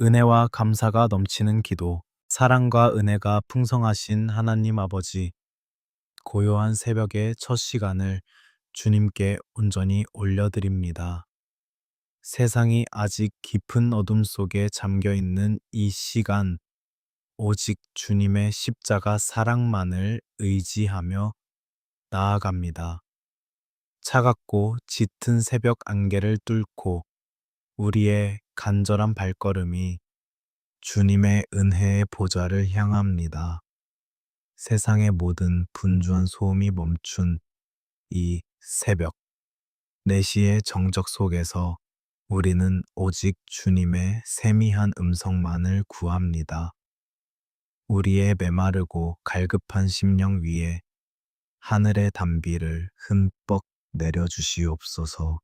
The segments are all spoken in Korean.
은혜와 감사가 넘치는 기도, 사랑과 은혜가 풍성하신 하나님 아버지, 고요한 새벽의 첫 시간을 주님께 온전히 올려드립니다. 세상이 아직 깊은 어둠 속에 잠겨 있는 이 시간, 오직 주님의 십자가 사랑만을 의지하며 나아갑니다. 차갑고 짙은 새벽 안개를 뚫고 우리의 간절한 발걸음이 주님의 은혜의 보좌를 향합니다. 세상의 모든 분주한 소음이 멈춘 이 새벽, 4시의 정적 속에서 우리는 오직 주님의 세미한 음성만을 구합니다. 우리의 메마르고 갈급한 심령 위에 하늘의 단비를 흠뻑 내려주시옵소서.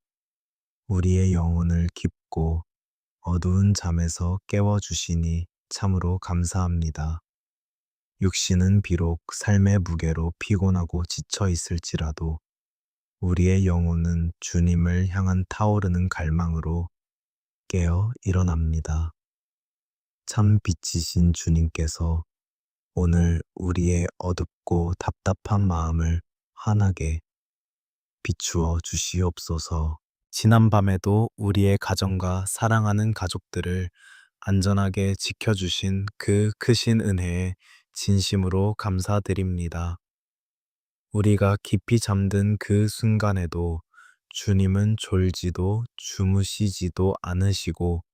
우리의 영혼을 깊고 어두운 잠에서 깨워주시니 참으로 감사합니다. 육신은 비록 삶의 무게로 피곤하고 지쳐 있을지라도 우리의 영혼은 주님을 향한 타오르는 갈망으로 깨어 일어납니다. 참 빛이신 주님께서 오늘 우리의 어둡고 답답한 마음을 환하게 비추어 주시옵소서. 지난밤에도 우리의 가정과 사랑하는 가족들을 안전하게 지켜주신 그 크신 은혜에 진심으로 감사드립니다. 우리가 깊이 잠든 그 순간에도 주님은 졸지도 주무시지도 않으시고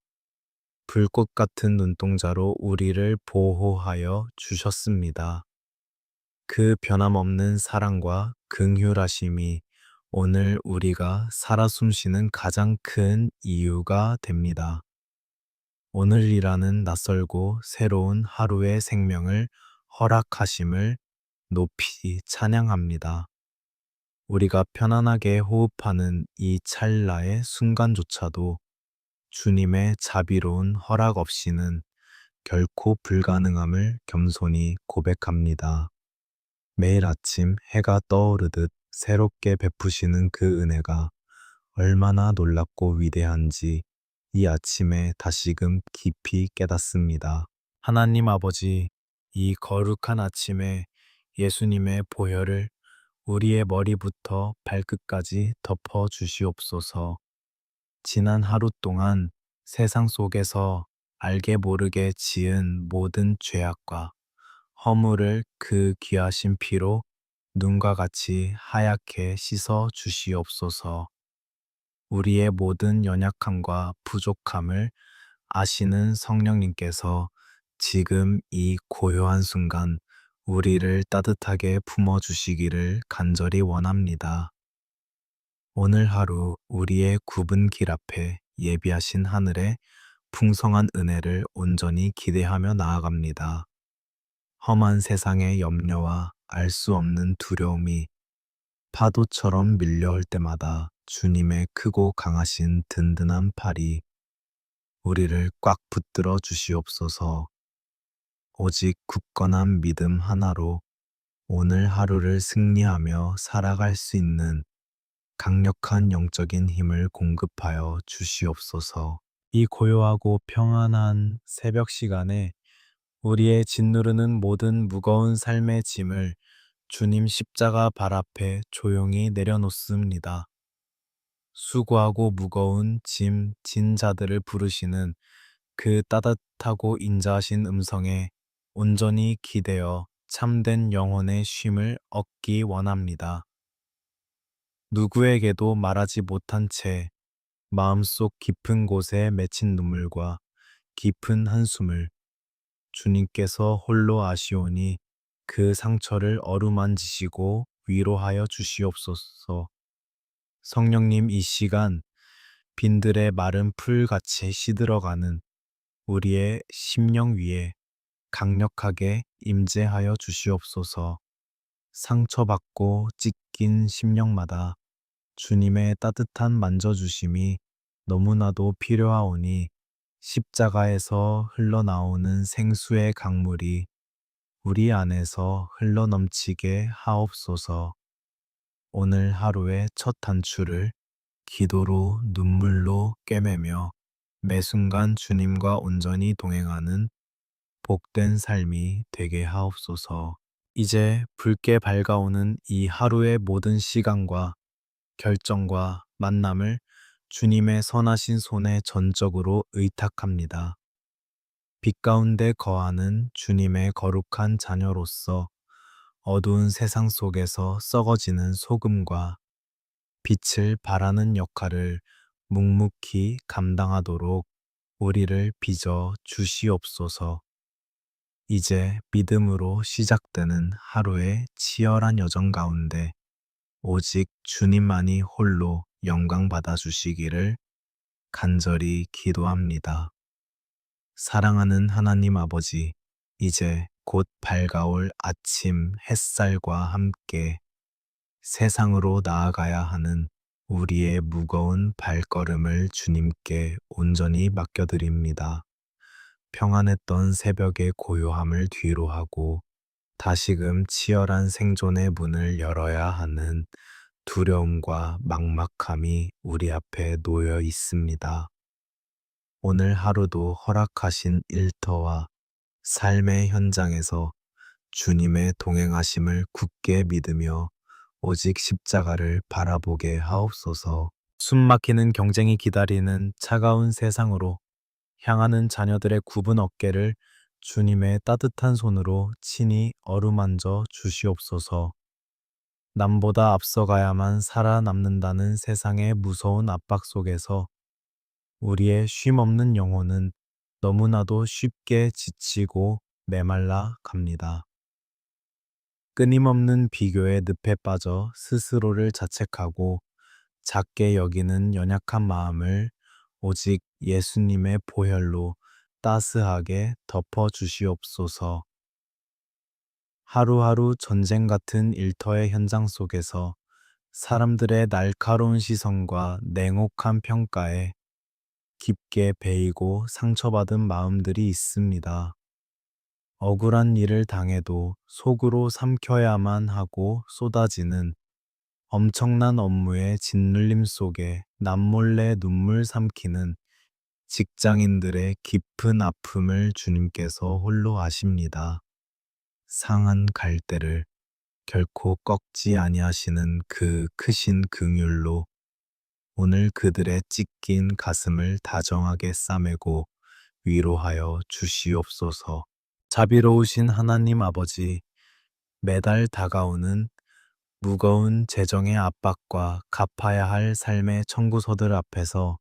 불꽃 같은 눈동자로 우리를 보호하여 주셨습니다. 그 변함없는 사랑과 긍휼하심이 오늘 우리가 살아 숨쉬는 가장 큰 이유가 됩니다. 오늘이라는 낯설고 새로운 하루의 생명을 허락하심을 높이 찬양합니다. 우리가 편안하게 호흡하는 이 찰나의 순간조차도 주님의 자비로운 허락 없이는 결코 불가능함을 겸손히 고백합니다. 매일 아침 해가 떠오르듯 새롭게 베푸시는 그 은혜가 얼마나 놀랍고 위대한지 이 아침에 다시금 깊이 깨닫습니다. 하나님 아버지, 이 거룩한 아침에 예수님의 보혈을 우리의 머리부터 발끝까지 덮어 주시옵소서. 지난 하루 동안 세상 속에서 알게 모르게 지은 모든 죄악과 허물을 그 귀하신 피로 눈과 같이 하얗게 씻어 주시옵소서. 우리의 모든 연약함과 부족함을 아시는 성령님께서 지금 이 고요한 순간 우리를 따뜻하게 품어주시기를 간절히 원합니다. 오늘 하루 우리의 굽은 길 앞에 예비하신 하늘의 풍성한 은혜를 온전히 기대하며 나아갑니다. 험한 세상의 염려와 알 수 없는 두려움이 파도처럼 밀려올 때마다 주님의 크고 강하신 든든한 팔이 우리를 꽉 붙들어 주시옵소서. 오직 굳건한 믿음 하나로 오늘 하루를 승리하며 살아갈 수 있는 강력한 영적인 힘을 공급하여 주시옵소서. 이 고요하고 평안한 새벽 시간에 우리의 짓누르는 모든 무거운 삶의 짐을 주님 십자가 발 앞에 조용히 내려놓습니다. 수고하고 무거운 짐, 진 자들을 부르시는 그 따뜻하고 인자하신 음성에 온전히 기대어 참된 영혼의 쉼을 얻기 원합니다. 누구에게도 말하지 못한 채 마음속 깊은 곳에 맺힌 눈물과 깊은 한숨을 주님께서 홀로 아시오니 그 상처를 어루만지시고 위로하여 주시옵소서. 성령님, 이 시간 빈들의 마른 풀같이 시들어가는 우리의 심령 위에 강력하게 임재하여 주시옵소서. 상처받고 찢긴 심령마다 주님의 따뜻한 만져주심이 너무나도 필요하오니 십자가에서 흘러나오는 생수의 강물이 우리 안에서 흘러넘치게 하옵소서. 오늘 하루의 첫 단추를 기도로 눈물로 꿰매며 매 순간 주님과 온전히 동행하는 복된 삶이 되게 하옵소서. 이제 붉게 밝아오는 이 하루의 모든 시간과 결정과 만남을 주님의 선하신 손에 전적으로 의탁합니다. 빛 가운데 거하는 주님의 거룩한 자녀로서 어두운 세상 속에서 썩어지는 소금과 빛을 발하는 역할을 묵묵히 감당하도록 우리를 빚어 주시옵소서. 이제 믿음으로 시작되는 하루의 치열한 여정 가운데 오직 주님만이 홀로 영광 받아 주시기를 간절히 기도합니다. 사랑하는 하나님 아버지, 이제 곧 밝아올 아침 햇살과 함께 세상으로 나아가야 하는 우리의 무거운 발걸음을 주님께 온전히 맡겨드립니다. 평안했던 새벽의 고요함을 뒤로하고 다시금 치열한 생존의 문을 열어야 하는 두려움과 막막함이 우리 앞에 놓여 있습니다. 오늘 하루도 허락하신 일터와 삶의 현장에서 주님의 동행하심을 굳게 믿으며 오직 십자가를 바라보게 하옵소서. 숨막히는 경쟁이 기다리는 차가운 세상으로 향하는 자녀들의 굽은 어깨를 주님의 따뜻한 손으로 친히 어루만져 주시옵소서. 남보다 앞서가야만 살아남는다는 세상의 무서운 압박 속에서 우리의 쉼없는 영혼은 너무나도 쉽게 지치고 메말라 갑니다. 끊임없는 비교의 늪에 빠져 스스로를 자책하고 작게 여기는 연약한 마음을 오직 예수님의 보혈로 따스하게 덮어 주시옵소서. 하루하루 전쟁 같은 일터의 현장 속에서 사람들의 날카로운 시선과 냉혹한 평가에 깊게 베이고 상처받은 마음들이 있습니다. 억울한 일을 당해도 속으로 삼켜야만 하고 쏟아지는 엄청난 업무의 짓눌림 속에 남몰래 눈물 삼키는 직장인들의 깊은 아픔을 주님께서 홀로 아십니다. 상한 갈대를 결코 꺾지 아니하시는 그 크신 긍휼로 오늘 그들의 찢긴 가슴을 다정하게 싸매고 위로하여 주시옵소서. 자비로우신 하나님 아버지, 매달 다가오는 무거운 재정의 압박과 갚아야 할 삶의 청구서들 앞에서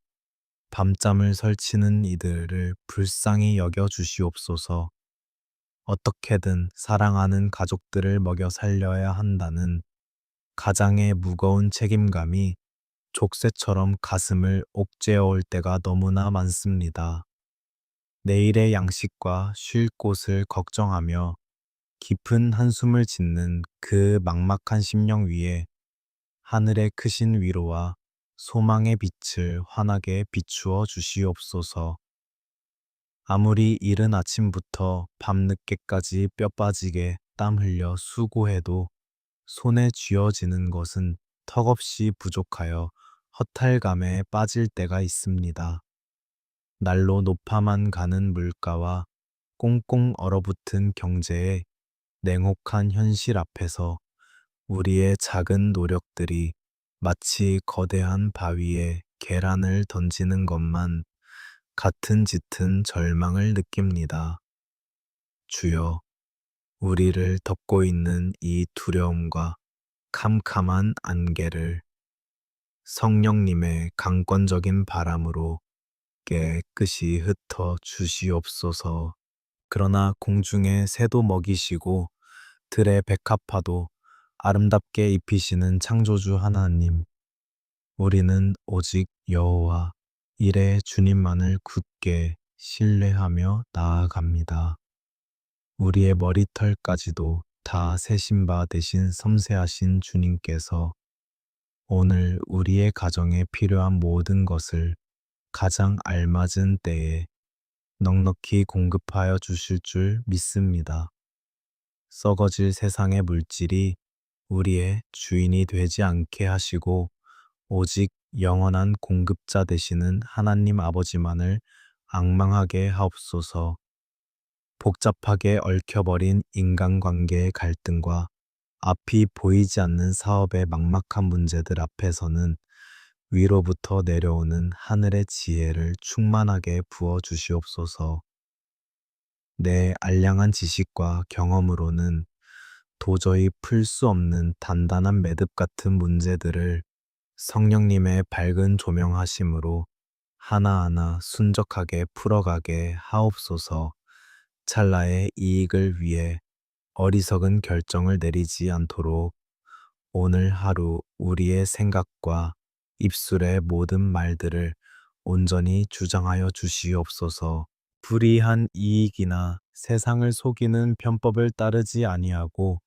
밤잠을 설치는 이들을 불쌍히 여겨 주시옵소서. 어떻게든 사랑하는 가족들을 먹여 살려야 한다는 가장의 무거운 책임감이 족쇄처럼 가슴을 옥죄어올 때가 너무나 많습니다. 내일의 양식과 쉴 곳을 걱정하며 깊은 한숨을 짓는 그 막막한 심령 위에 하늘의 크신 위로와 소망의 빛을 환하게 비추어 주시옵소서. 아무리 이른 아침부터 밤늦게까지 뼈 빠지게 땀 흘려 수고해도 손에 쥐어지는 것은 턱없이 부족하여 허탈감에 빠질 때가 있습니다. 날로 높아만 가는 물가와 꽁꽁 얼어붙은 경제의 냉혹한 현실 앞에서 우리의 작은 노력들이 마치 거대한 바위에 계란을 던지는 것만 같은 짙은 절망을 느낍니다. 주여, 우리를 덮고 있는 이 두려움과 캄캄한 안개를 성령님의 강권적인 바람으로 깨끗이 흩어 주시옵소서. 그러나 공중의 새도 먹이시고 들의 백합화도 아름답게 입히시는 창조주 하나님, 우리는 오직 여호와 일의 주님만을 굳게 신뢰하며 나아갑니다. 우리의 머리털까지도 다 세신 바 되신 섬세하신 주님께서 오늘 우리의 가정에 필요한 모든 것을 가장 알맞은 때에 넉넉히 공급하여 주실 줄 믿습니다. 썩어질 세상의 물질이 우리의 주인이 되지 않게 하시고 오직 영원한 공급자 되시는 하나님 아버지만을 앙망하게 하옵소서. 복잡하게 얽혀버린 인간관계의 갈등과 앞이 보이지 않는 사업의 막막한 문제들 앞에서는 위로부터 내려오는 하늘의 지혜를 충만하게 부어 주시옵소서. 내 알량한 지식과 경험으로는 도저히 풀 수 없는 단단한 매듭 같은 문제들을 성령님의 밝은 조명하심으로 하나하나 순적하게 풀어가게 하옵소서. 찰나의 이익을 위해 어리석은 결정을 내리지 않도록 오늘 하루 우리의 생각과 입술의 모든 말들을 온전히 주장하여 주시옵소서. 불이한 이익이나 세상을 속이는 편법을 따르지 아니하고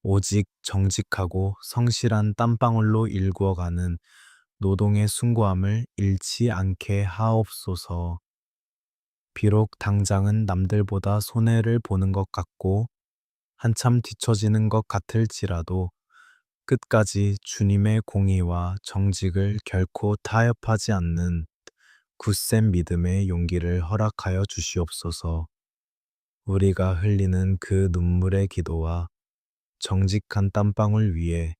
오직 정직하고 성실한 땀방울로 일구어가는 노동의 숭고함을 잃지 않게 하옵소서. 비록 당장은 남들보다 손해를 보는 것 같고 한참 뒤처지는 것 같을지라도 끝까지 주님의 공의와 정직을 결코 타협하지 않는 굳센 믿음의 용기를 허락하여 주시옵소서. 우리가 흘리는 그 눈물의 기도와 정직한 땀방울 위에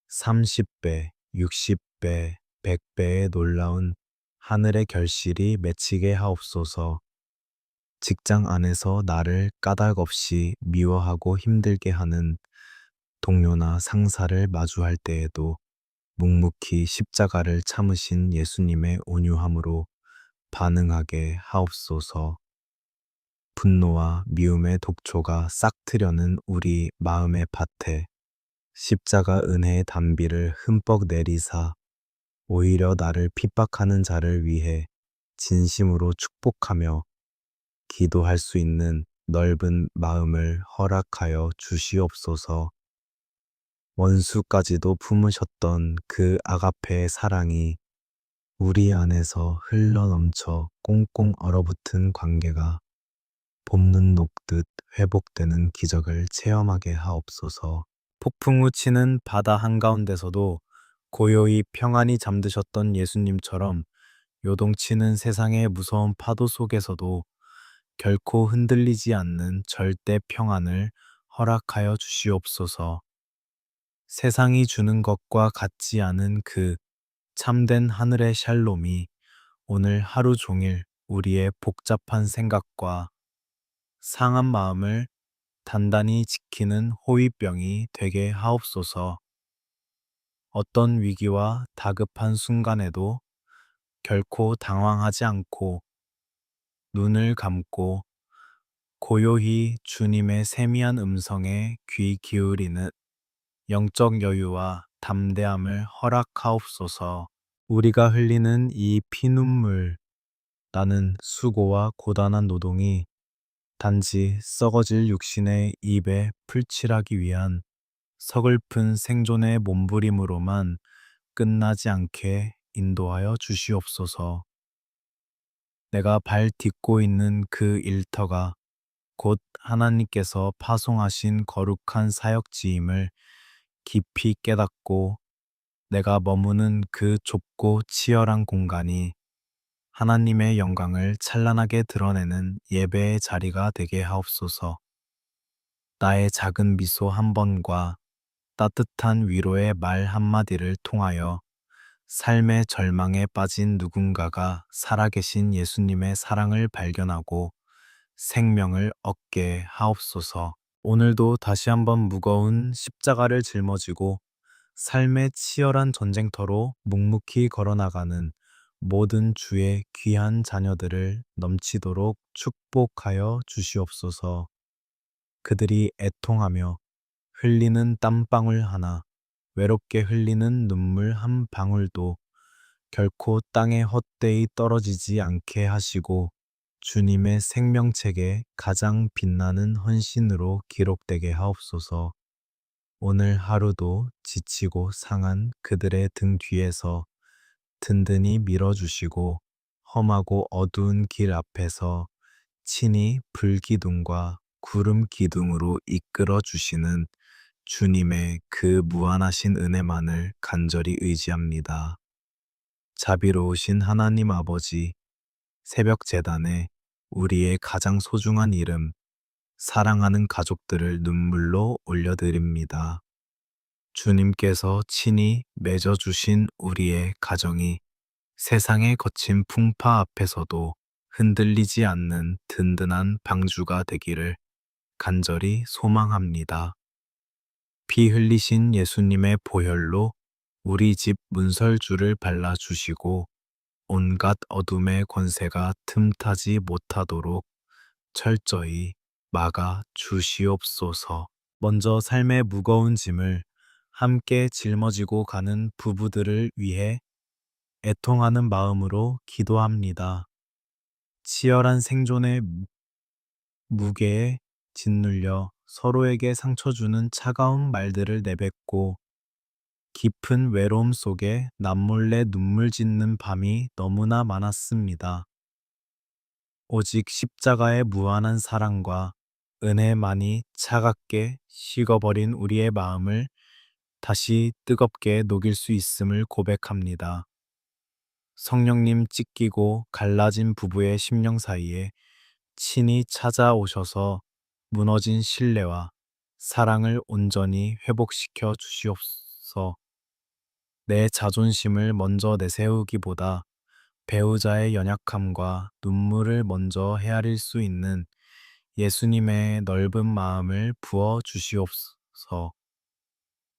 30배, 60배, 100배의 놀라운 하늘의 결실이 맺히게 하옵소서. 직장 안에서 나를 까닭 없이 미워하고 힘들게 하는 동료나 상사를 마주할 때에도 묵묵히 십자가를 참으신 예수님의 온유함으로 반응하게 하옵소서. 분노와 미움의 독초가 싹트려는 우리 마음의 밭에 십자가 은혜의 단비를 흠뻑 내리사 오히려 나를 핍박하는 자를 위해 진심으로 축복하며 기도할 수 있는 넓은 마음을 허락하여 주시옵소서. 원수까지도 품으셨던 그 아가페의 사랑이 우리 안에서 흘러넘쳐 꽁꽁 얼어붙은 관계가 봄눈 녹듯 회복되는 기적을 체험하게 하옵소서. 폭풍우 치는 바다 한가운데서도 고요히 평안히 잠드셨던 예수님처럼 요동치는 세상의 무서운 파도 속에서도 결코 흔들리지 않는 절대 평안을 허락하여 주시옵소서. 세상이 주는 것과 같지 않은 그 참된 하늘의 샬롬이 오늘 하루 종일 우리의 복잡한 생각과 상한 마음을 단단히 지키는 호위병이 되게 하옵소서. 어떤 위기와 다급한 순간에도 결코 당황하지 않고 눈을 감고 고요히 주님의 세미한 음성에 귀 기울이는 영적 여유와 담대함을 허락하옵소서. 우리가 흘리는 이 피눈물, 나는 수고와 고단한 노동이 단지 썩어질 육신의 입에 풀칠하기 위한 서글픈 생존의 몸부림으로만 끝나지 않게 인도하여 주시옵소서. 내가 발 딛고 있는 그 일터가 곧 하나님께서 파송하신 거룩한 사역지임을 깊이 깨닫고 내가 머무는 그 좁고 치열한 공간이 하나님의 영광을 찬란하게 드러내는 예배의 자리가 되게 하옵소서. 나의 작은 미소 한 번과 따뜻한 위로의 말 한마디를 통하여 삶의 절망에 빠진 누군가가 살아계신 예수님의 사랑을 발견하고 생명을 얻게 하옵소서. 오늘도 다시 한번 무거운 십자가를 짊어지고 삶의 치열한 전쟁터로 묵묵히 걸어나가는 모든 주의 귀한 자녀들을 넘치도록 축복하여 주시옵소서. 그들이 애통하며 흘리는 땀방울 하나, 외롭게 흘리는 눈물 한 방울도 결코 땅에 헛되이 떨어지지 않게 하시고 주님의 생명책에 가장 빛나는 헌신으로 기록되게 하옵소서. 오늘 하루도 지치고 상한 그들의 등 뒤에서 든든히 밀어주시고 험하고 어두운 길 앞에서 친히 불기둥과 구름 기둥으로 이끌어 주시는 주님의 그 무한하신 은혜만을 간절히 의지합니다. 자비로우신 하나님 아버지, 새벽 제단에 우리의 가장 소중한 이름, 사랑하는 가족들을 눈물로 올려드립니다. 주님께서 친히 맺어주신 우리의 가정이 세상의 거친 풍파 앞에서도 흔들리지 않는 든든한 방주가 되기를 간절히 소망합니다. 피 흘리신 예수님의 보혈로 우리 집 문설주를 발라주시고 온갖 어둠의 권세가 틈타지 못하도록 철저히 막아 주시옵소서. 먼저 삶의 무거운 짐을 함께 짊어지고 가는 부부들을 위해 애통하는 마음으로 기도합니다. 치열한 생존의 무게에 짓눌려 서로에게 상처 주는 차가운 말들을 내뱉고 깊은 외로움 속에 남몰래 눈물 짓는 밤이 너무나 많았습니다. 오직 십자가의 무한한 사랑과 은혜만이 차갑게 식어버린 우리의 마음을 다시 뜨겁게 녹일 수 있음을 고백합니다. 성령님 찢기고 갈라진 부부의 심령 사이에 친히 찾아오셔서 무너진 신뢰와 사랑을 온전히 회복시켜 주시옵소서. 내 자존심을 먼저 내세우기보다 배우자의 연약함과 눈물을 먼저 헤아릴 수 있는 예수님의 넓은 마음을 부어 주시옵소서.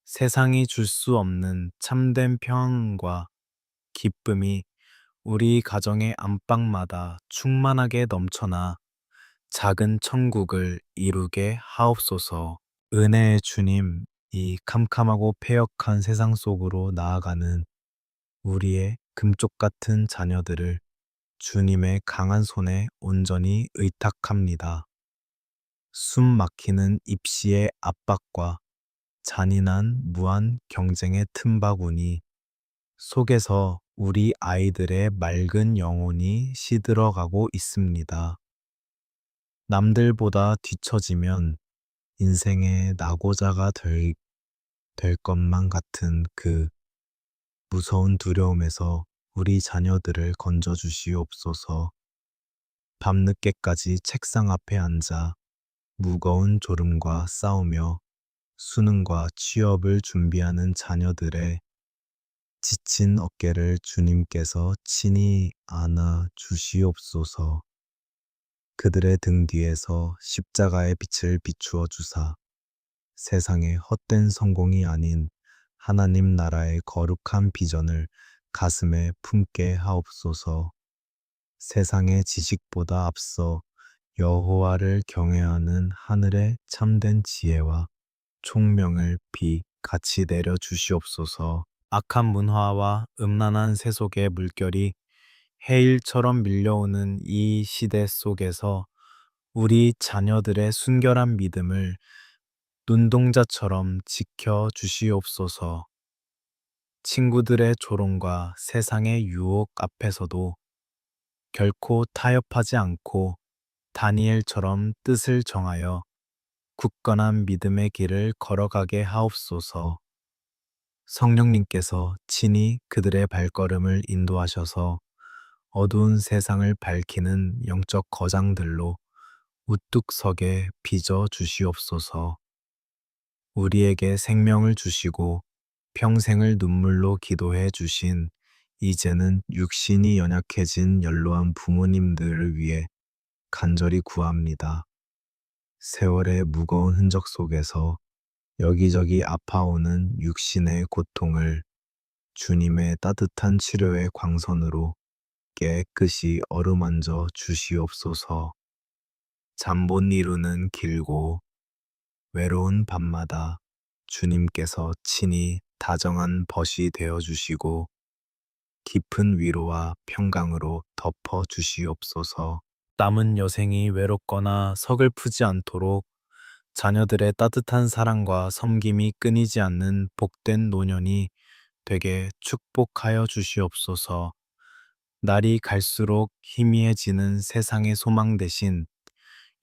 세상이 줄 수 없는 참된 평안과 기쁨이 우리 가정의 안방마다 충만하게 넘쳐나 작은 천국을 이루게 하옵소서. 은혜의 주님, 이 캄캄하고 패역한 세상 속으로 나아가는 우리의 금쪽 같은 자녀들을 주님의 강한 손에 온전히 의탁합니다. 숨 막히는 입시의 압박과 잔인한 무한 경쟁의 틈바구니 속에서 우리 아이들의 맑은 영혼이 시들어가고 있습니다. 남들보다 뒤처지면 인생의 낙오자가 될 것만 같은 그 무서운 두려움에서 우리 자녀들을 건져 주시옵소서. 밤늦게까지 책상 앞에 앉아 무거운 졸음과 싸우며 수능과 취업을 준비하는 자녀들의 지친 어깨를 주님께서 친히 안아 주시옵소서. 그들의 등 뒤에서 십자가의 빛을 비추어 주사 세상의 헛된 성공이 아닌 하나님 나라의 거룩한 비전을 가슴에 품게 하옵소서. 세상의 지식보다 앞서 여호와를 경외하는 하늘의 참된 지혜와 총명을 같이 내려 주시옵소서. 악한 문화와 음란한 세속의 물결이 해일처럼 밀려오는 이 시대 속에서 우리 자녀들의 순결한 믿음을 눈동자처럼 지켜 주시옵소서. 친구들의 조롱과 세상의 유혹 앞에서도 결코 타협하지 않고 다니엘처럼 뜻을 정하여 굳건한 믿음의 길을 걸어가게 하옵소서. 성령님께서 친히 그들의 발걸음을 인도하셔서 어두운 세상을 밝히는 영적 거장들로 우뚝 서게 빚어 주시옵소서. 우리에게 생명을 주시고 평생을 눈물로 기도해 주신 이제는 육신이 연약해진 연로한 부모님들을 위해 간절히 구합니다. 세월의 무거운 흔적 속에서 여기저기 아파오는 육신의 고통을 주님의 따뜻한 치료의 광선으로 깨끗이 어루만져 주시옵소서. 잠 못 이루는 길고 외로운 밤마다 주님께서 친히 다정한 벗이 되어 주시고 깊은 위로와 평강으로 덮어 주시옵소서. 남은 여생이 외롭거나 서글프지 않도록 자녀들의 따뜻한 사랑과 섬김이 끊이지 않는 복된 노년이 되게 축복하여 주시옵소서. 날이 갈수록 희미해지는 세상의 소망 대신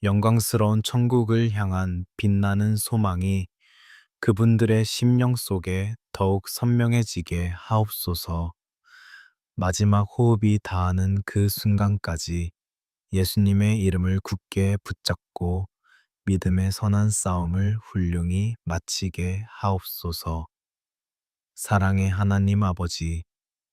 영광스러운 천국을 향한 빛나는 소망이 그분들의 심령 속에 더욱 선명해지게 하옵소서. 마지막 호흡이 닿는 그 순간까지 예수님의 이름을 굳게 붙잡고 믿음의 선한 싸움을 훌륭히 마치게 하옵소서. 사랑의 하나님 아버지,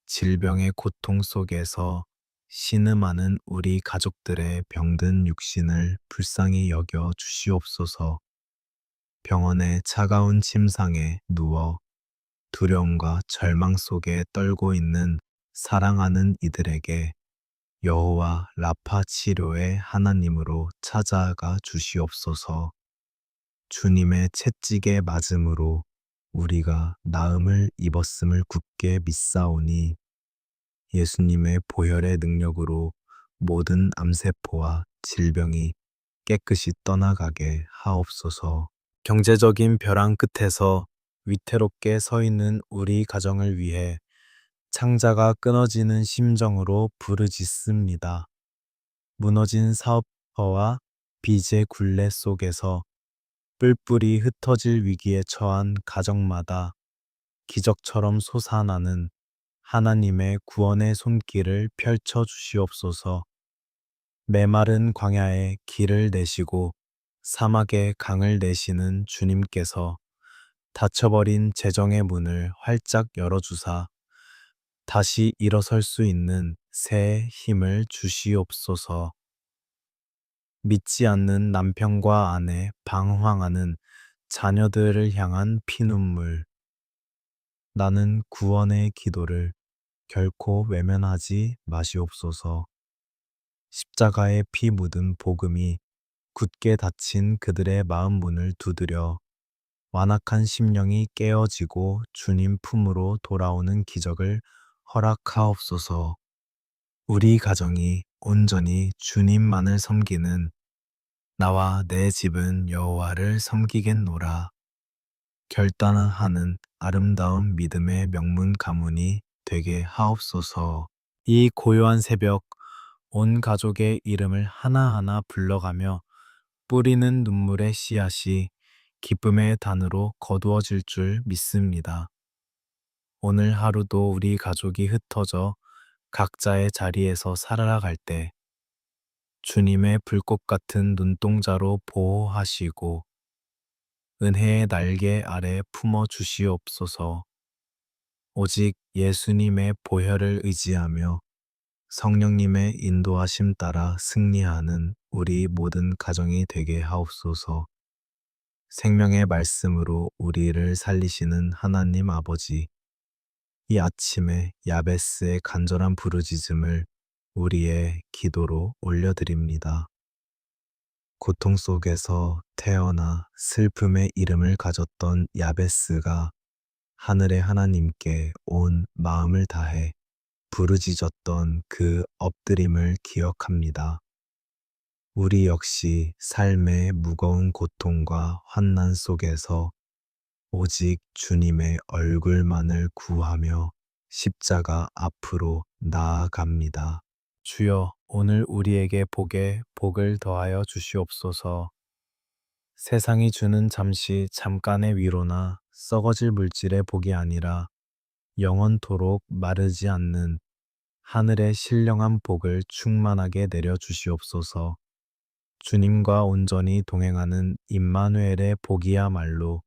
질병의 고통 속에서 신음하는 우리 가족들의 병든 육신을 불쌍히 여겨 주시옵소서. 병원의 차가운 침상에 누워 두려움과 절망 속에 떨고 있는 사랑하는 이들에게 여호와 라파 치료의 하나님으로 찾아가 주시옵소서. 주님의 채찍에 맞음으로 우리가 나음을 입었음을 굳게 믿사오니 예수님의 보혈의 능력으로 모든 암세포와 질병이 깨끗이 떠나가게 하옵소서. 경제적인 벼랑 끝에서 위태롭게 서 있는 우리 가정을 위해 창자가 끊어지는 심정으로 부르짖습니다. 무너진 사업터와 빚의 굴레 속에서 뿔뿔이 흩어질 위기에 처한 가정마다 기적처럼 솟아나는 하나님의 구원의 손길을 펼쳐 주시옵소서. 메마른 광야에 길을 내시고 사막에 강을 내시는 주님께서 닫혀버린 재정의 문을 활짝 열어주사 다시 일어설 수 있는 새 힘을 주시옵소서. 믿지 않는 남편과 아내, 방황하는 자녀들을 향한 피눈물. 나는 구원의 기도를 결코 외면하지 마시옵소서. 십자가의 피 묻은 복음이 굳게 닫힌 그들의 마음 문을 두드려 완악한 심령이 깨어지고 주님 품으로 돌아오는 기적을 허락하옵소서. 우리 가정이 온전히 주님만을 섬기는 나와 내 집은 여호와를 섬기겠노라. 결단하는 아름다운 믿음의 명문 가문이 되게 하옵소서. 이 고요한 새벽 온 가족의 이름을 하나하나 불러가며 뿌리는 눈물의 씨앗이 기쁨의 단으로 거두어질 줄 믿습니다. 오늘 하루도 우리 가족이 흩어져 각자의 자리에서 살아갈 때 주님의 불꽃 같은 눈동자로 보호하시고 은혜의 날개 아래 품어 주시옵소서. 오직 예수님의 보혈을 의지하며 성령님의 인도하심 따라 승리하는 우리 모든 가정이 되게 하옵소서. 생명의 말씀으로 우리를 살리시는 하나님 아버지, 이 아침에 야베스의 간절한 부르짖음을 우리의 기도로 올려드립니다. 고통 속에서 태어나 슬픔의 이름을 가졌던 야베스가 하늘의 하나님께 온 마음을 다해 부르짖었던 그 엎드림을 기억합니다. 우리 역시 삶의 무거운 고통과 환난 속에서 오직 주님의 얼굴만을 구하며 십자가 앞으로 나아갑니다. 주여, 오늘 우리에게 복을 더하여 주시옵소서. 세상이 주는 잠깐의 위로나 썩어질 물질의 복이 아니라 영원토록 마르지 않는 하늘의 신령한 복을 충만하게 내려 주시옵소서. 주님과 온전히 동행하는 임마누엘의 복이야말로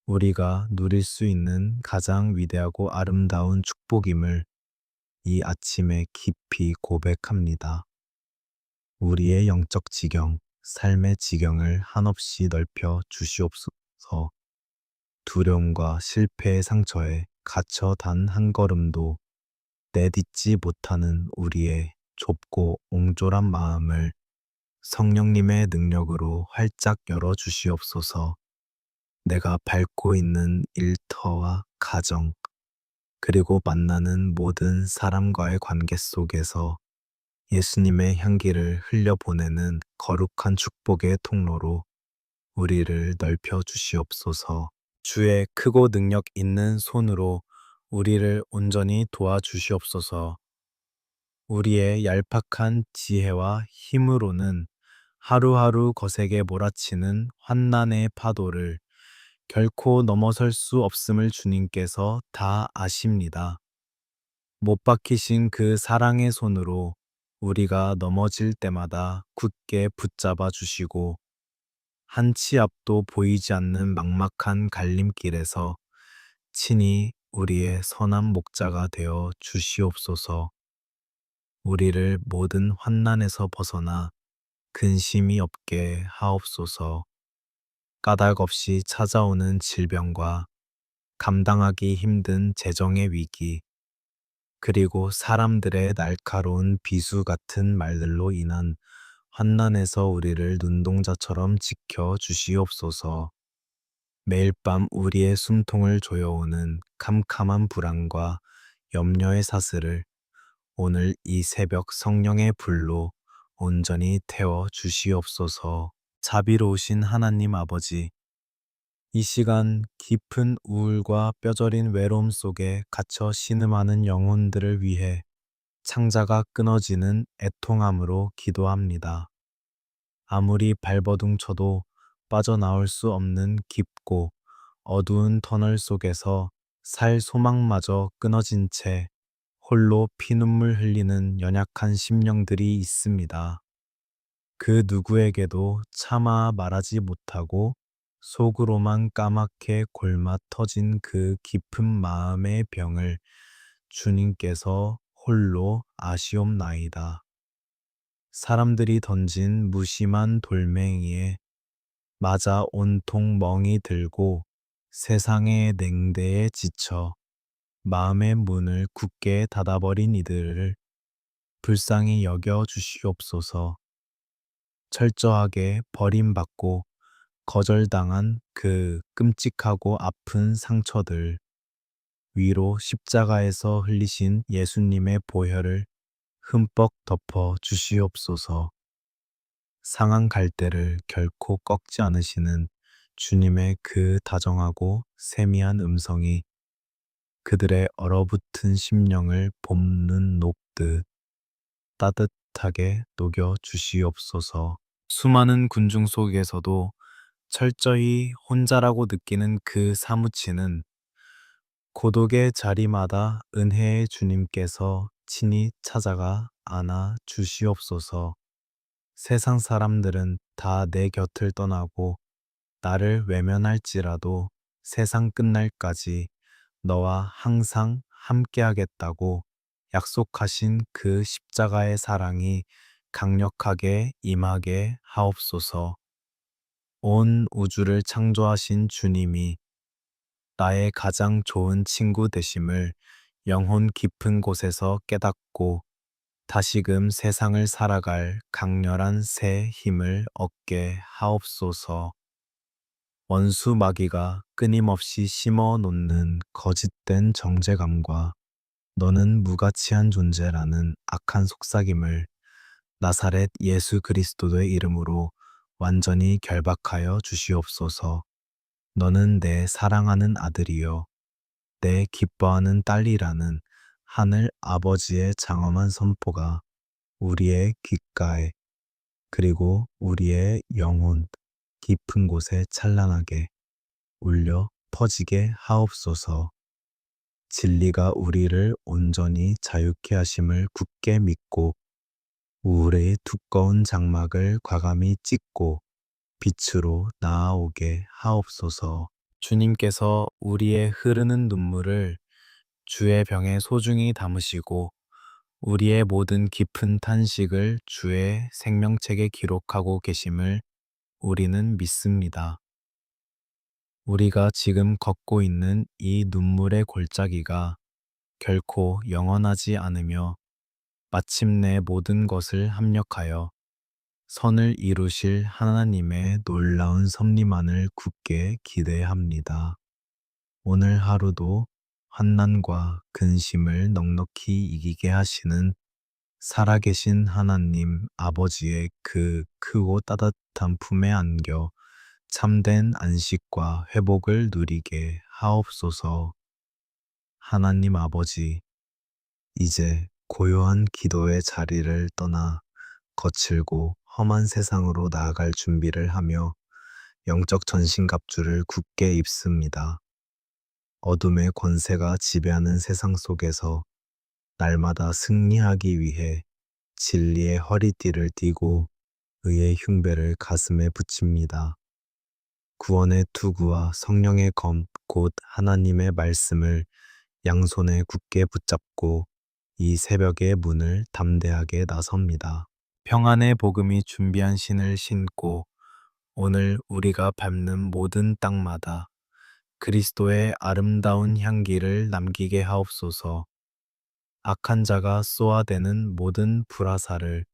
우리가 누릴 수 있는 가장 위대하고 아름다운 축복임을 이 아침에 깊이 고백합니다. 우리의 영적 지경, 삶의 지경을 한없이 넓혀 주시옵소서. 두려움과 실패의 상처에 갇혀 단 한 걸음도 내딛지 못하는 우리의 좁고 옹졸한 마음을 성령님의 능력으로 활짝 열어 주시옵소서. 내가 밟고 있는 일터와 가정, 그리고 만나는 모든 사람과의 관계 속에서 예수님의 향기를 흘려보내는 거룩한 축복의 통로로 우리를 넓혀 주시옵소서. 주의 크고 능력 있는 손으로 우리를 온전히 도와주시옵소서. 우리의 얄팍한 지혜와 힘으로는 하루하루 거세게 몰아치는 환난의 파도를 결코 넘어설 수 없음을 주님께서 다 아십니다. 못 박히신 그 사랑의 손으로 우리가 넘어질 때마다 굳게 붙잡아 주시고 한 치 앞도 보이지 않는 막막한 갈림길에서 친히 우리의 선한 목자가 되어 주시옵소서. 우리를 모든 환난에서 벗어나 근심이 없게 하옵소서. 까닭 없이 찾아오는 질병과 감당하기 힘든 재정의 위기, 그리고 사람들의 날카로운 비수 같은 말들로 인한 환난에서 우리를 눈동자처럼 지켜 주시옵소서. 매일 밤 우리의 숨통을 조여오는 캄캄한 불안과 염려의 사슬을 오늘 이 새벽 성령의 불로 온전히 태워 주시옵소서. 자비로우신 하나님 아버지, 이 시간 깊은 우울과 뼈저린 외로움 속에 갇혀 신음하는 영혼들을 위해 창자가 끊어지는 애통함으로 기도합니다. 아무리 발버둥 쳐도 빠져나올 수 없는 깊고 어두운 터널 속에서 살 소망마저 끊어진 채 홀로 피눈물 흘리는 연약한 심령들이 있습니다. 그 누구에게도 차마 말하지 못하고 속으로만 까맣게 골마 터진 그 깊은 마음의 병을 주님께서 홀로 아시옵나이다. 사람들이 던진 무심한 돌멩이에 맞아 온통 멍이 들고 세상의 냉대에 지쳐 마음의 문을 굳게 닫아버린 이들을 불쌍히 여겨 주시옵소서. 철저하게 버림받고 거절당한 그 끔찍하고 아픈 상처들 위로 십자가에서 흘리신 예수님의 보혈을 흠뻑 덮어 주시옵소서. 상한 갈대를 결코 꺾지 않으시는 주님의 그 다정하고 세미한 음성이 그들의 얼어붙은 심령을 봄눈 녹듯 따뜻하게 녹여 주시옵소서. 수많은 군중 속에서도 철저히 혼자라고 느끼는 그 사무치는 고독의 자리마다 은혜의 주님께서 친히 찾아가 안아 주시옵소서. 세상 사람들은 다 내 곁을 떠나고 나를 외면할지라도 세상 끝날까지 너와 항상 함께하겠다고 약속하신 그 십자가의 사랑이 강력하게 임하게 하옵소서. 온 우주를 창조하신 주님이 나의 가장 좋은 친구 되심을 영혼 깊은 곳에서 깨닫고 다시금 세상을 살아갈 강렬한 새 힘을 얻게 하옵소서. 원수 마귀가 끊임없이 심어 놓는 거짓된 정죄감과 너는 무가치한 존재라는 악한 속삭임을 나사렛 예수 그리스도의 이름으로 완전히 결박하여 주시옵소서. 너는 내 사랑하는 아들이요 내 기뻐하는 딸이라는 하늘 아버지의 장엄한 선포가 우리의 귓가에 그리고 우리의 영혼 깊은 곳에 찬란하게 울려 퍼지게 하옵소서. 진리가 우리를 온전히 자유케 하심을 굳게 믿고 우울의 두꺼운 장막을 과감히 찢고 빛으로 나아오게 하옵소서. 주님께서 우리의 흐르는 눈물을 주의 병에 소중히 담으시고 우리의 모든 깊은 탄식을 주의 생명책에 기록하고 계심을 우리는 믿습니다. 우리가 지금 걷고 있는 이 눈물의 골짜기가 결코 영원하지 않으며 마침내 모든 것을 합력하여 선을 이루실 하나님의 놀라운 섭리만을 굳게 기대합니다. 오늘 하루도 환난과 근심을 넉넉히 이기게 하시는 살아계신 하나님 아버지의 그 크고 따뜻한 품에 안겨 참된 안식과 회복을 누리게 하옵소서. 하나님 아버지, 이제 고요한 기도의 자리를 떠나 거칠고 험한 세상으로 나아갈 준비를 하며 영적 전신갑주를 굳게 입습니다. 어둠의 권세가 지배하는 세상 속에서 날마다 승리하기 위해 진리의 허리띠를 띠고 의의 흉배를 가슴에 붙입니다. 구원의 투구와 성령의 검, 곧 하나님의 말씀을 양손에 굳게 붙잡고 이 새벽의 문을 담대하게 나섭니다. 평안의 복음이 준비한 신을 신고 오늘 우리가 밟는 모든 땅마다 그리스도의 아름다운 향기를 남기게 하옵소서. 악한 자가 쏘아대는 모든 불화살을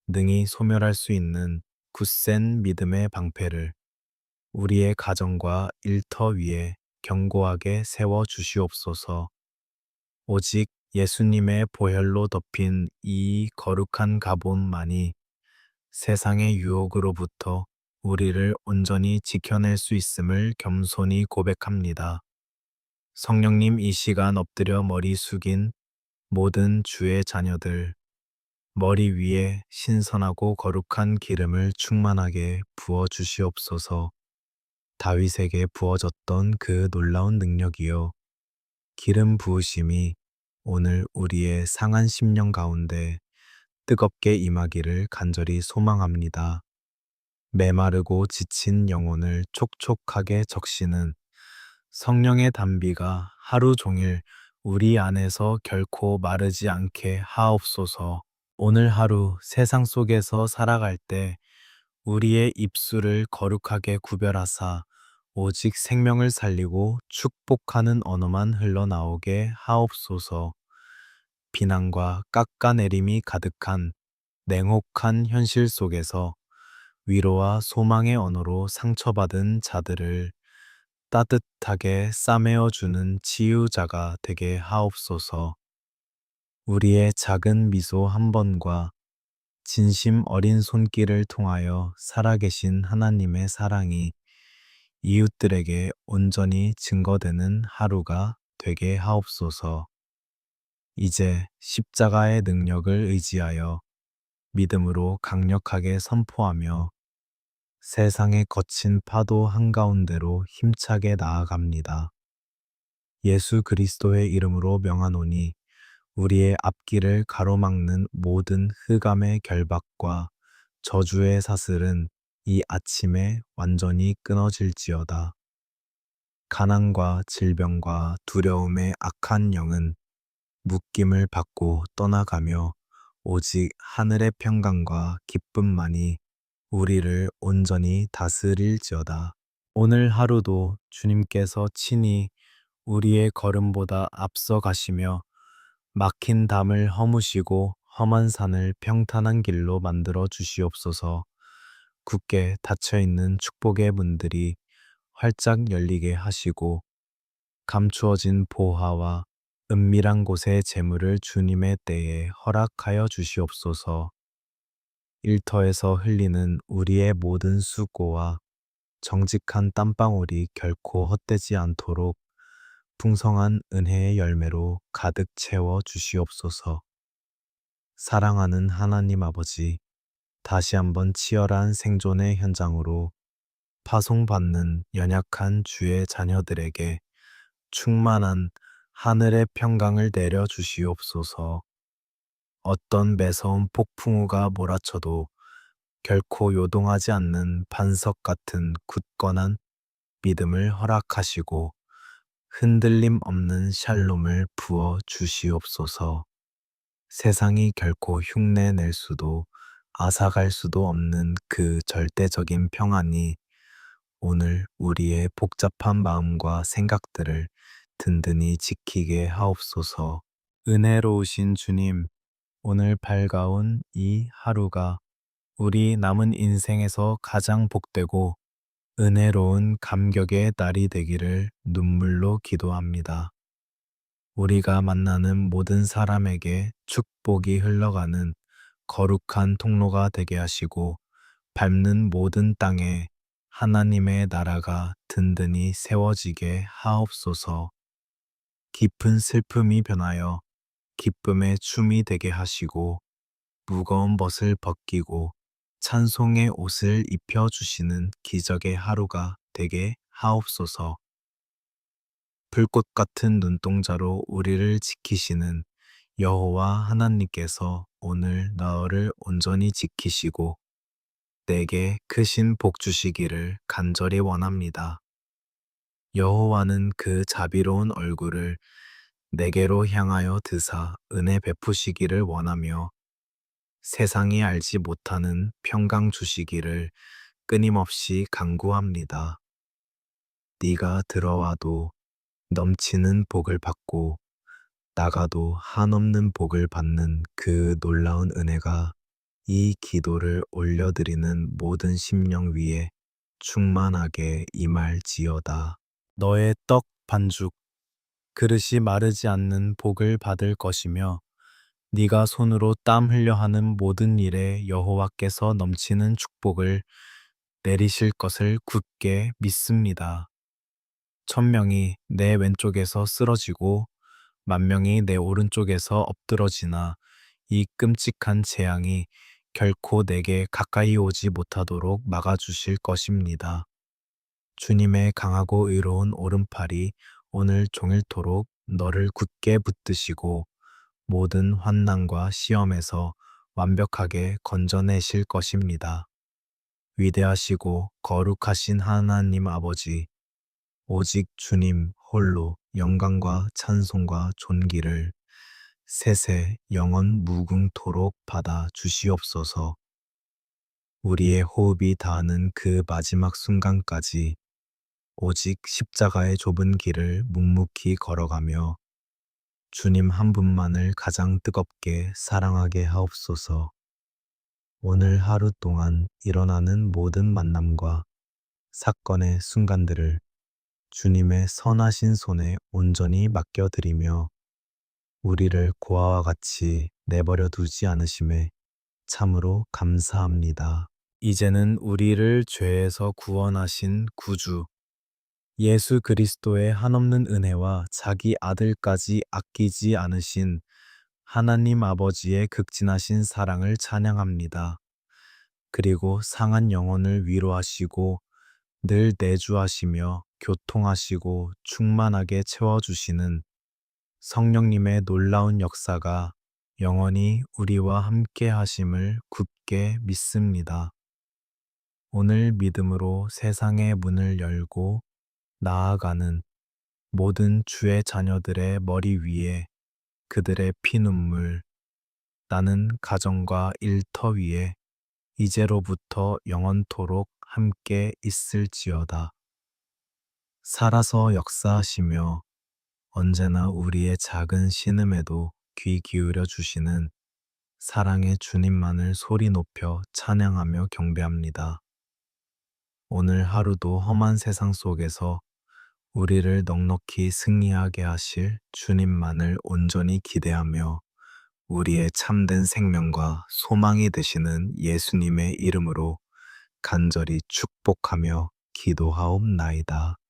능히 소멸할 수 있는 굳센 믿음의 방패를 우리의 가정과 일터 위에 견고하게 세워 주시옵소서. 오직 예수님의 보혈로 덮인 이 거룩한 가본만이 세상의 유혹으로부터 우리를 온전히 지켜낼 수 있음을 겸손히 고백합니다. 성령님, 이 시간 엎드려 머리 숙인 모든 주의 자녀들, 머리 위에 신선하고 거룩한 기름을 충만하게 부어 주시옵소서. 다윗에게 부어졌던 그 놀라운 능력이요, 기름 부으심이 오늘 우리의 상한 심령 가운데 뜨겁게 임하기를 간절히 소망합니다. 메마르고 지친 영혼을 촉촉하게 적시는 성령의 단비가 하루 종일 우리 안에서 결코 마르지 않게 하옵소서. 오늘 하루 세상 속에서 살아갈 때 우리의 입술을 거룩하게 구별하사 오직 생명을 살리고 축복하는 언어만 흘러나오게 하옵소서. 비난과 깎아내림이 가득한 냉혹한 현실 속에서 위로와 소망의 언어로 상처받은 자들을 따뜻하게 싸매어 주는 치유자가 되게 하옵소서. 우리의 작은 미소 한 번과 진심 어린 손길을 통하여 살아계신 하나님의 사랑이 이웃들에게 온전히 증거되는 하루가 되게 하옵소서. 이제 십자가의 능력을 의지하여 믿음으로 강력하게 선포하며 세상의 거친 파도 한가운데로 힘차게 나아갑니다. 예수 그리스도의 이름으로 명하노니 우리의 앞길을 가로막는 모든 흑암의 결박과 저주의 사슬은 이 아침에 완전히 끊어질지어다. 가난과 질병과 두려움의 악한 영은 묶임을 받고 떠나가며 오직 하늘의 평강과 기쁨만이 우리를 온전히 다스릴지어다. 오늘 하루도 주님께서 친히 우리의 걸음보다 앞서 가시며 막힌 담을 허무시고 험한 산을 평탄한 길로 만들어 주시옵소서. 굳게 닫혀있는 축복의 문들이 활짝 열리게 하시고 감추어진 보화와 은밀한 곳의 재물을 주님의 때에 허락하여 주시옵소서. 일터에서 흘리는 우리의 모든 수고와 정직한 땀방울이 결코 헛되지 않도록 풍성한 은혜의 열매로 가득 채워 주시옵소서. 사랑하는 하나님 아버지, 다시 한번 치열한 생존의 현장으로 파송받는 연약한 주의 자녀들에게 충만한 하늘의 평강을 내려 주시옵소서. 어떤 매서운 폭풍우가 몰아쳐도 결코 요동하지 않는 반석 같은 굳건한 믿음을 허락하시고 흔들림 없는 샬롬을 부어 주시옵소서. 세상이 결코 흉내 낼 수도 앗아갈 수도 없는 그 절대적인 평안이 오늘 우리의 복잡한 마음과 생각들을 든든히 지키게 하옵소서. 은혜로우신 주님, 오늘 밝아온 이 하루가 우리 남은 인생에서 가장 복되고 은혜로운 감격의 날이 되기를 눈물로 기도합니다. 우리가 만나는 모든 사람에게 축복이 흘러가는 거룩한 통로가 되게 하시고 밟는 모든 땅에 하나님의 나라가 든든히 세워지게 하옵소서. 깊은 슬픔이 변하여 기쁨의 춤이 되게 하시고 무거운 벗을 벗기고 찬송의 옷을 입혀주시는 기적의 하루가 되게 하옵소서. 불꽃 같은 눈동자로 우리를 지키시는 여호와 하나님께서 오늘 너를 온전히 지키시고 내게 크신 복 주시기를 간절히 원합니다. 여호와는 그 자비로운 얼굴을 내게로 향하여 드사 은혜 베푸시기를 원하며 세상이 알지 못하는 평강 주시기를 끊임없이 간구합니다. 네가 들어와도 넘치는 복을 받고 나가도 한없는 복을 받는 그 놀라운 은혜가 이 기도를 올려드리는 모든 심령 위에 충만하게 임할지어다. 너의 떡 반죽 그릇이 마르지 않는 복을 받을 것이며 네가 손으로 땀 흘려 하는 모든 일에 여호와께서 넘치는 축복을 내리실 것을 굳게 믿습니다. 1000명이 내 왼쪽에서 쓰러지고 10,000명이 내 오른쪽에서 엎드러지나 이 끔찍한 재앙이 결코 내게 가까이 오지 못하도록 막아주실 것입니다. 주님의 강하고 의로운 오른팔이 오늘 종일토록 너를 굳게 붙드시고 모든 환난과 시험에서 완벽하게 건져내실 것입니다. 위대하시고 거룩하신 하나님 아버지, 오직 주님 홀로 영광과 찬송과 존귀를 세세 영원 무궁토록 받아 주시옵소서. 우리의 호흡이 닿는 그 마지막 순간까지 오직 십자가의 좁은 길을 묵묵히 걸어가며 주님 한 분만을 가장 뜨겁게 사랑하게 하옵소서. 오늘 하루 동안 일어나는 모든 만남과 사건의 순간들을 주님의 선하신 손에 온전히 맡겨드리며 우리를 고아와 같이 내버려 두지 않으심에 참으로 감사합니다. 이제는 우리를 죄에서 구원하신 구주 예수 그리스도의 한없는 은혜와 자기 아들까지 아끼지 않으신 하나님 아버지의 극진하신 사랑을 찬양합니다. 그리고 상한 영혼을 위로하시고 늘 내주하시며 교통하시고 충만하게 채워주시는 성령님의 놀라운 역사가 영원히 우리와 함께 하심을 굳게 믿습니다. 오늘 믿음으로 세상의 문을 열고 나아가는 모든 주의 자녀들의 머리 위에 그들의 피눈물, 나는 가정과 일터 위에 이제로부터 영원토록 함께 있을지어다. 살아서 역사하시며 언제나 우리의 작은 신음에도 귀 기울여 주시는 사랑의 주님만을 소리 높여 찬양하며 경배합니다. 오늘 하루도 험한 세상 속에서 우리를 넉넉히 승리하게 하실 주님만을 온전히 기대하며 우리의 참된 생명과 소망이 되시는 예수님의 이름으로 간절히 축복하며 기도하옵나이다.